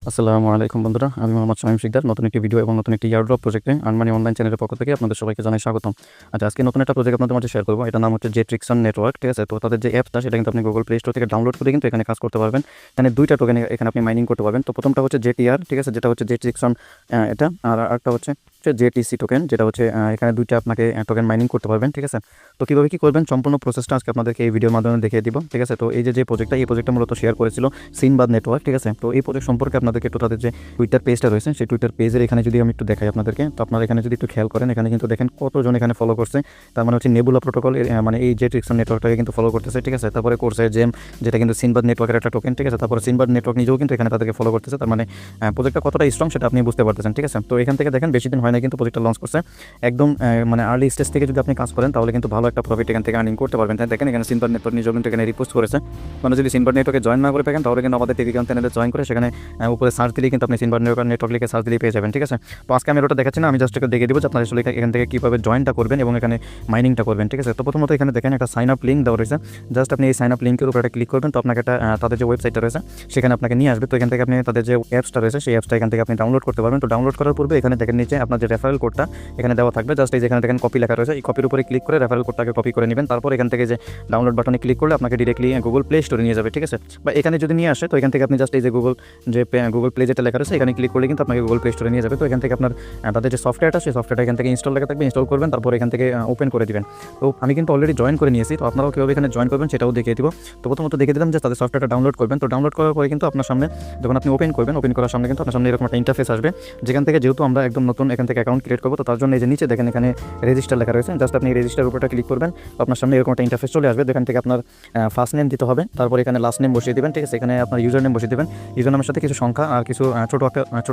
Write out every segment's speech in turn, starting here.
আসসালামু আলাইকুম বন্ধুরা, আমি মোহাম্মদ শামীম শিকদার। নতুন একটি ভিডিও এবং নতুন একটি ইয়ারড্রপ প্রজেক্টে আর্নমানি অনলাইন চ্যানেলের পক্ষ থেকে আপনাদের সবাইকে জানাই স্বাগতম। আচ্ছা, আজকে নতুন একটা প্রজেক্ট আপনাদের মাঝে শেয়ার করবো। এটার নাম হচ্ছে জেট্রিকসন নেটওয়ার্ক। ঠিক আছে, তো তাদের যে অ্যাপটা সেটা কিন্তু আপনি গুগল প্লে স্টোর থেকে ডাউনলোড করে কিন্তু এখানে কাজ করতে পারবেন। এখানে দুইটা টোকেন এখানে আপনি মাইনিং করতে পারবেন। তো প্রথমটা হচ্ছে জেটিআর, ঠিক আছে, যেটা হচ্ছে জেট্রিকসন এটা, আর একটা হচ্ছে জেটিসি টোকেন, যেটা হচ্ছে এখানে দুইটা আপনাকে টোকেন মাইনিং করতে পারবেন। ঠিক আছে, তো কীভাবে কী করবেন সম্পূর্ণ প্রসেসটা আজকে আপনাদেরকে এই ভিডিওর মাধ্যমে দেখিয়ে দিব। ঠিক আছে, তো এই যে প্রজেক্টটা মূলত শেয়ার করেছিল সিনবাদ নেটওয়ার্ক। ঠিক আছে, তো এই প্রজেক্ট সম্পর্কে আপনাদেরকে একটু তাদের যে টুইটার পেজটা রয়েছে সেই টুইটার পেজের এখানে যদি আমি একটু দেখাই আপনাদেরকে, তো আপনারা এখানে যদি একটু খেয়াল করেন, এখানে কিন্তু দেখেন কতজন এখানে ফলো করছে। তার মানে হচ্ছে নেবুলা প্রোটোকল, মানে এই জেট্রিকসন নেটওয়ার্কটাকে কিন্তু ফলো করতেছে। ঠিক আছে, তারপরে করছে জেম, যেটা কিন্তু সিনবাদ নেটওয়ার্কের একটা টোকেন। ঠিক আছে, তারপরে সিনবাদ নেটওয়ার্ক নিজেও কিন্তু এখানে তাদেরকে ফলো করতেছে। তার মানে প্রজেক্টটা কতটা স্ট্রং সেটা আপনি বুঝতে পারতেছেন। ঠিক আছে, তো এখান থেকে দেখেন বেশি দিন হয় না কিন্তু প্রজেক্টটা লঞ্চ করছে। একদম মানে আর্লি স্টেজ থেকে যদি আপনি কাজ করেন তাহলে কিন্তু ভালো একটা প্রফিট এখান থেকে আর্নিং করতে পারবেন। তাই দেখেন এখানে সিনবাদ নেটওয়ার্ক নিজেও কিন্তু এখানে রিপোস্ট করেছে। মানে যদি সিনবাদ নেটওয়ার্কে জয়েন না করে থাকেন তাহলে কিন্তু আমাদের টেলিগ্রাম চ্যানেলে জয়েন করে সেখানে উপরে সার্চ দিলেই কিন্তু আপনি সিনবাদ নেটওয়ার্ক লিখে সার্চ দিলেই পেয়ে যাবেন। ঠিক আছে, তো আজকে আমি ওটা দেখাচ্ছি না, আমি জাস্ট দেখে দিব যে আপনারা আসলে এখান থেকে কীভাবে জয়েনটা করবেন এবং এখানে মাইনিংটা করবেন। ঠিক আছে, তো প্রথমত এখানে দেখেন একটা সাইন আপ লিঙ্ক দেওয়া রয়েছে। জাস্ট আপনি এই সাইন আপ লিঙ্কের উপরে একটা ক্লিক করবেন, তো আপনাকে একটা তাদের যে ওয়েবসাইটটা রয়েছে সেখানে আপনাকে নিয়ে আসবে। তো এখান থেকে আপনি তাদের যে অ্যাপসটা রয়েছে সেই অ্যাপসটা এখান থেকে আপনি ডাউনলোড করতে পারবেন। তো ডাউনলোড করার পূর্বে এখানে দেখেন নিচে আপনার যে রেফারেল কোডটা এখানে দেওয়া থাকবে। জাস্ট এই যেখানে দেখেন কপি লেখা রয়েছে, এই কপির উপরে ক্লিক করে রেফারেল কোডটাকে কপি করে নেবেন। তারপর এখান থেকে যে ডাউনলোড বাটনে ক্লিক করলে আপনাকে ডিরেক্টলি গুগল প্লে স্টোরে নিয়ে যাবে। ঠিক আছে, বা এখানে যদি নিয়ে আসে তো এখান থেকে আপনি জাস্ট এই যে গুগল প্লে যেটা লেখা রয়েছে এখানে ক্লিক করলে কিন্তু আপনাকে গুগল প্লে স্টোরে নিয়ে যাবে। তো এখান থেকে আপনার তাদের যে সফটওয়্যারটা সেই সফটওয়্যারটা এখান থেকে ইনস্টল লেখা থাকবে, ইনস্টল করবেন, তারপর এখান থেকে ওপেন করে দিবেন। তো আমি কিন্তু অলরেডি জয়েন করে নিয়েছি, তো আপনারাও কীভাবে এখানে জয়েন করবেন সেটাও দেখিয়ে দিব। তো প্রথমত দেখে দিলাম যে তাদের সফটওয়্যারটা ডাউনলোড করবেন। তো ডাউনলোড করার পরে কিন্তু আপনার সামনে যখন আপনি ওপেন করবেন, ওপেন করার সামনে কিন্তু আপনার সামনে এরকম একটা ইন্টারফেস আসবে, যেখান থেকে যেহেতু আমরা একদম নতুন এখান থেকে অ্যাকাউন্ট ক্রিয়েট করবো, তো তার জন্য এই যে নিচে দেখেন এখানে রেজিস্টার লেখা রয়েছে। জাস্ট আপনি রেজিস্টার উপরটা ক্লিক করবেন, তো আপনার সামনে এরকম একটা ইন্টারফেস চলে আসবে, যেখান থেকে আপনার ফার্স্ট নেম দিতে হবে, তারপর এখানে লাস্ট নেম বসিয়ে দেবেন। ঠিক আছে, এখানে আপনার ইউজার নেম বসিয়ে দেবেন, ইউজার নামের সাথে কিছু সংখ্যা আর কিছু ছোট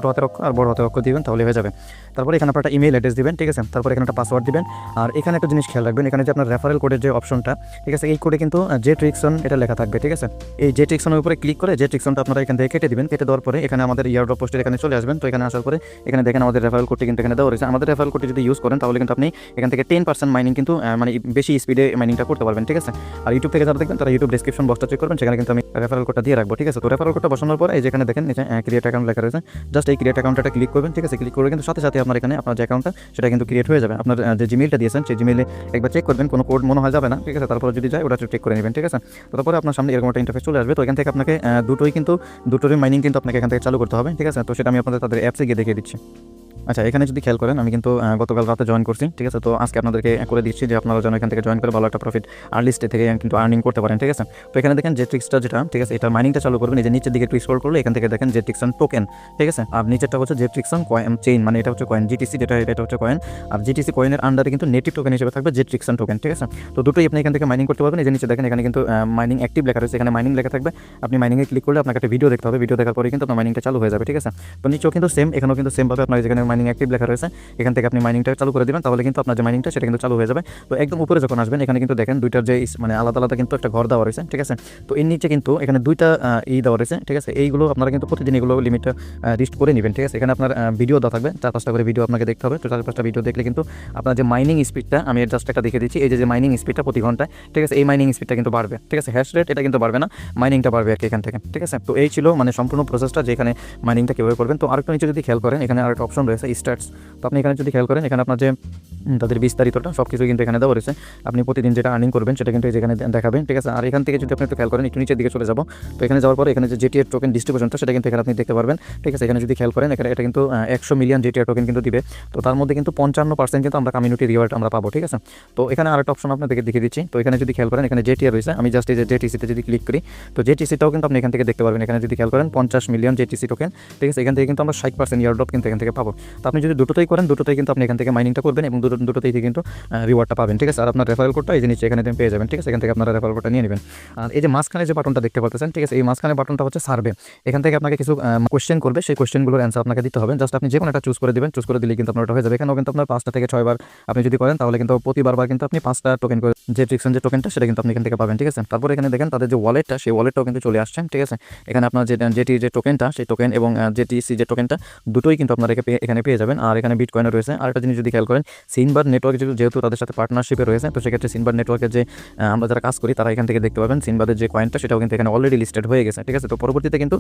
হাতের অক্ষর আর বড় হাতের অক্ষর দিবেন, তাহলে হয়ে যাবে। তারপর এখানে আপনার একটা ইমেল অ্যাড্রেস দিবেন। ঠিক আছে, তারপর এখানে একটা পাসওয়ার্ড দিবেন। আর এখানে একটা জিনিস খেয়াল রাখবেন, এখানে যে আপনার রেফারেল কোডের যে অপশনটা, ঠিক আছে, এই কোডে কিন্তু জেট্রিকসন এটা লেখা থাকবে। ঠিক আছে, এই জেট্রিকসনের উপরে ক্লিক করে জেট্রিকসনটা আপনারা এখান থেকে কেটে দিবেন। কেটে দেওয়ার পরে এখানে আমাদের ইয়ারড্রপ পোস্টের এখানে চলে আসবেন। তো এখানে আসার পরে এখানে দেখেন আমাদের রেফারেল কোডটি কিন্তু এখানে দেওয়া রয়েছে। আমাদের রেফারেল কোডটি যদি ইউজ করেন তাহলে কিন্তু আপনি এখান থেকে 10% মাইনিং কিন্তু মানে বেশি স্পিডে মাইনিংটা করতে পারবেন। ঠিক আছে, আর ইউটিউব থেকে যারা দেখবেন তারা ইউটিউব ডেসক্রিপশন বক্সটা চেক করবেন, সেখানে কিন্তু আমি রেফারেল কোডটা দিয়ে রাখবো। ঠিক আছে, তো রেফারেল কোডটা বসানোর পর এই যেখানে দেখেন নিচে ক্রিয়েট অ্যাকাউন্ট লেখা রয়েছে, জাস্ট এই ক্রিয়েট অ্যাকাউন্টটা ক্লিক করবেন। ঠিক আছে, ক্লিক করে কিন্তু সাথে সাথে আপনার এখানে আপনার যে অ্যাকাউন্টটা সেটা কিন্তু ক্রিয়েট হয়ে যাবে। আপনার যে জিমেলটা দিয়েছেন সেই জিমেলে একবার চেক করবেন, কোনো কোড মনে হয় যাবে না। ঠিক আছে, তারপর যদি যায় ওটা চেক করে নেবেন। ঠিক আছে, তারপরে আপনার সামনে এরকম একটা ইন্টারফেস চলে আসবে। তো এখান থেকে আপনাকে দুটোরই মাইনিং কিন্তু আপনাকে এখান থেকে চালু করতে হবে। ঠিক আছে, তো সেটা আমি আপনাদের তাদের অ্যাপসে গিয়ে দেখিয়ে দিচ্ছি। আচ্ছা, এখানে যদি খেয়াল করেন আমি কিন্তু গতকাল রাতে জয়েন করছি। ঠিক আছে, তো আজকে আপনাদেরকে করে দিচ্ছি যে আপনারা যেন এখান থেকে জয়েন করে ভালো একটা প্রফিট আর্লি স্টেজ থেকে কিন্তু আর্নিং করতে পারেন। ঠিক আছে, তো এখানে দেখেন জেট্রিক্সটা যেটা, ঠিক আছে, এটা মাইনিংটা চালু করবেন। এই যে নিচের দিকে একটু স্ক্রল করলে এখান থেকে দেখেন জেট্রিকসন টোকেন। ঠিক আছে, আর নিচেরটা হচ্ছে জেট্রিকসন কয়েন চেইন, মানে এটা হচ্ছে কয়েন জিটিসি, এটা হচ্ছে কয়েন। আর জিটিসি কয়েনের আন্ডারে কিন্তু নেটিভ টোকেন হিসেবে থাকবে জেট্রিকসন টোকেন। ঠিক আছে, তো দুটোই আপনি এখান থেকে মাইনিং করতে পারবেন। এই যে নিচে দেখেন এখানে কিন্তু মাইনিং অ্যাক্টিভ লেখা রয়েছে, এখানে মাইনিং লেখা থাকবে। আপনি মাইনিংয়ে ক্লিক করলে আপনাকে একটা ভিডিও দেখতে হবে, ভিডিও দেখার পরে কিন্তু আপনার মাইনিংটা চালু হয়ে যাবে। ঠিক আছে, তো নিচেও কিন্তু সেম, এখানেও কিন্তু সেম ভাবে আপনার যেখানে মাইনিং অ্যাক্টিভ লেখা রয়েছে এখান থেকে আপনি মাইনিংটা চালু করে দিবেন, তাহলে কিন্তু আপনার যে মাইনিংটা সেটা কিন্তু চালু হয়ে যাবে। তো একদম উপরে যখন আসবেন এখানে কিন্তু দেখেন দুইটার যে মানে আলাদা আলাদা কিন্তু একটা ঘর দেওয়া রয়েছে। ঠিক আছে, তো এর নিচে কিন্তু এখানে দুইটা দেওয়া রয়েছে। ঠিক আছে, এইগুলো আপনারা কিন্তু প্রতিদিন এগুলো লিমিটটা রিস্ট করে নেবেন। ঠিক আছে, এখানে আপনার ভিডিও দেওয়া থাকবে, 4-5টা করে ভিডিও আপনাকে দেখতে হবে। তো 4-5টা ভিডিও দেখলে কিন্তু আপনার যে মাইনিং স্পিডটা, আমি জাস্ট একটা দেখে দিচ্ছি, এই যে মাইনিং স্পিডটা প্রতি ঘন্টায়, ঠিক আছে, এই মাইনিং স্পিডটা কিন্তু বাড়বে। ঠিক আছে, হ্যাশ রেট এটা কিন্তু বাড়বে না, মাইনিংটা বাড়বে আর কি এখান থেকে। ঠিক আছে, তো এই ছিল মানে সম্পূর্ণ প্রসেসটা যে এখানে মাইনিংটা কীভাবে করবেন। তো আরেকটা নিচে যদি খেয়াল করেন এখানে আরেকটা অপশন রয়েছে স্টার্টস। তো আপনি এখানে যদি খেয়াল করেন এখানে আপনার যে তাদের বিস্তারিতটা সব কিছু কিন্তু এখানে দেওয়া রয়েছে। আপনি প্রতিদিন যেটা আর্নিং করবেন সেটা কিন্তু যেখানে দেখাবেন। ঠিক আছে, আর এখান থেকে যদি আপনি একটু খেয়াল করেন একটু নিচের দিকে চলে যাব, তো এখানে যাওয়ার পরে এখানে যে জেটিআর টোকেন ডিস্ট্রিবিউশনটা সেটা কিন্তু এখানে আপনি দেখতে পারবেন। ঠিক আছে, এখানে যদি খেয়াল করেন এখানে এটা কিন্তু 100 মিলিয়ন জেটিআর টোকেন কিন্তু দিবে। তো তার মধ্যে কিন্তু 55% কিন্তু আমরা কমিউনিটি রিওয়ার্ড আমরা পাবো। ঠিক আছে, তো এখানে আরেকটা অপশন আপনাদেরকে দেখিয়ে দিচ্ছি। তো এখানে যদি খেয়াল করেন এখানে জেটিআর রয়েছে, আমি জাস্ট এই যে জেটিসিতে যদি ক্লিক করি তো জেটিসিটাও কিন্তু আপনি এখান থেকে দেখতে পারবেন। এখানে যদি খেয়াল করেন 50 মিলিয়ন জেটিসি টোকেন। ঠিক আছে, এখান থেকে কিন্তু আমরা 60% ইয়ারড্রপ কিন্তু এখান থেকে পাবো। তো আপনি যদি দুটোতেই করেন দুটোতেই কিন্তু আপনি এখান থেকে মাইনিংটা করবেন এবং দুটোতেই কিন্তু রিওয়ার্ডটা পাবেন। ঠিক আছে, আর আপনার রেফারেল কোডটা এই যে নিচে এখানে পেয়ে যাবেন। ঠিক আছে, এখান থেকে আপনারা রেফারেল কোডটা নিয়ে নেবেন। আর এই যে মাঝখানে যে বাটনটা দেখতে পাচ্ছেন, ঠিক আছে, এই মাঝখানে বাটনটা হচ্ছে সার্ভে। এখান থেকে আপনাকে কিছু কোয়েশ্চেন করবে, সেই কোয়েশ্চেনগুলোর অ্যান্সার আপনাকে দিতে হবে। জাস্ট আপনি যে কোনো একটা চুজ করে দিবেন, চুজ করে দিলেই কিন্তু আপনার ওটা হয়ে যাবে। এখানেও কিন্তু আপনার 5টা থেকে 6বার আপনি যদি করেন তাহলে কিন্তু প্রতিবার কিন্তু আপনি 5টা টোকেন করে জেট্রিকসন যে টোকেনটা সেটা কিন্তু আপনি এখান থেকে পাবেন। ঠিক আছে, তারপর এখানে দেখেন তাদের যে ওয়ালেটটা সেই ওয়ালেটটাও কিন্তু চলে আসছে। ঠিক আছে, এখানে আপনার যেটি যে টোকেনটা সেই টোকেন এবং জেটিসি যে টোকেনটা দুটোই কিন্তু আপনারা এখানে পেয়ে যাবেন। আর এখানে বিটকয়েনও রয়েছে। আর একটা জিনিস যদি খেয়াল করেন সিনবার নেটওয়ার্ক যেহেতু তাদের সাথে পার্টনারশিপে রয়েছে, তো সেক্ষেত্রে সিনবার নেটওয়ার্কের যে আমরা যারা কাজ করি তারা এখান থেকে দেখতে পাবেন সিনবাদের যে কয়েনটা সেটাও কিন্তু এখানে অলরেডি লিস্টেড হয়ে গেছে, ঠিক আছে। তো পরবর্তীতে কিন্তু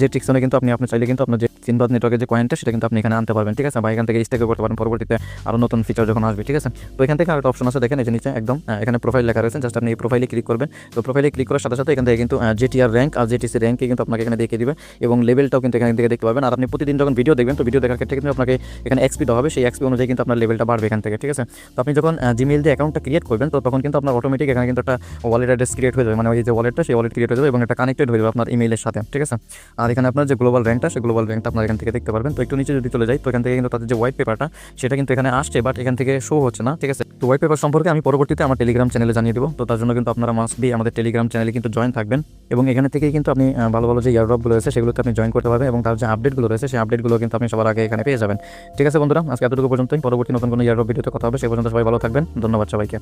যে ট্রিক্সনে কিন্তু আপনি চাইলে কিন্তু আপনার যে সিনবাদ নেটওয়ার্কের যে কয়েনটা সেটা কিন্তু আপনি এখানে আনতে পারবেন, ঠিক আছে, বা এখান থেকে স্টেকও করতে পারেন পরবর্তীতে আরও নতুন ফিচার যখন আসবে, ঠিক আছে। তো এখান থেকে আরেকটা অপশন আছে দেখেন, এই যে নিচে একদম এখানে প্রোফাইল লেখা রয়েছে, জাস্ট আপনি এই প্রোফাইলে ক্লিক করবেন। তো প্রোফাইলে ক্লিক করার সাথে সাথে এখান থেকে কিন্তু জিটিআর র্যাঙ্ক আর জিটিসি র্যাঙ্কে কিন্তু আপনাকে এখানে দেখিয়ে দিবে এবং লেভেলটাও কিন্তু এখান থেকে দেখতে পাবেন। আর আপনি প্রতিদিন যখন ভিডিও দেখবেন, তো ভিডিও দেখার ক্ষেত্রে কিন্তু আপনাকে এখানে এক্সপি দেওয়া হবে, সেই এক্সপি অনুযায়ী কিন্তু আপনার লেভেলটা বাড়বে এখান থেকে, ঠিক আছে। তো আপনি যখন জিমেইল দিয়ে অ্যাকাউন্টটা ক্রিয়েট করবেন, তো তখন কিন্তু আপনার অটোমেটিক এখানে কিন্তু একটা ওয়ালেট অ্যাড্রেস ক্রিয়েট হয়ে যাবে, মানে ওই যে ওয়ালেটটা সেই ওয়ালেট ক্রিয়েট হয়ে যাবে এবং এটা কানেক্টেড হয়ে যাবে আপনার ইমেইলের সাথে, ঠিক আছে। আর এখানে আপনার যে গ্লোবাল র্যাঙ্কটা, সেই গ্লোবাল র্যাঙ্কটা আপনার এখান থেকে দেখতে পারবেন। তো একটু নিচে যদি চলে যাই, তো এখান থেকে কিন্তু তাদের যে হোয়াইট পেপারটা সেটা কিন্তু এখানে আসছে, বাট এখান থেকে শো হচ্ছে না, ঠিক আছে। তো হোয়াইট পেপার সম্পর্কে আমি পরবর্তীতে আমার টেলিগ্রাম চ্যানেলে জানিয়ে দেবো। তো তার জন্য কিন্তু আপনারা মাস্ট বি আমাদের টেলিগ্রাম চ্যানেলে কিন্তু জয়েন থাকবেন এবং এখানে থেকেই কিন্তু আপনি ভালো ভালো যে ইয়ারড্রপগুলো রয়েছে সেগুলোতে আপনি জয়েন করতে পারবেন এবং তার যে আপডেটগুলো রয়েছে সেই আপডেটগুলো কিন্তু আপনি সবার আগে এখানে পেয়ে যাবেন, ঠিক আছে বন্ধুরা। আজকে এতটুকু পর্যন্তই, পরবর্তী নতুন কোনো ইয়ারড্রপ ভিডিওতে কথা হবে, সে পর্যন্ত সবাই ভালো থাকবেন। ধন্যবাদ সবাইকে।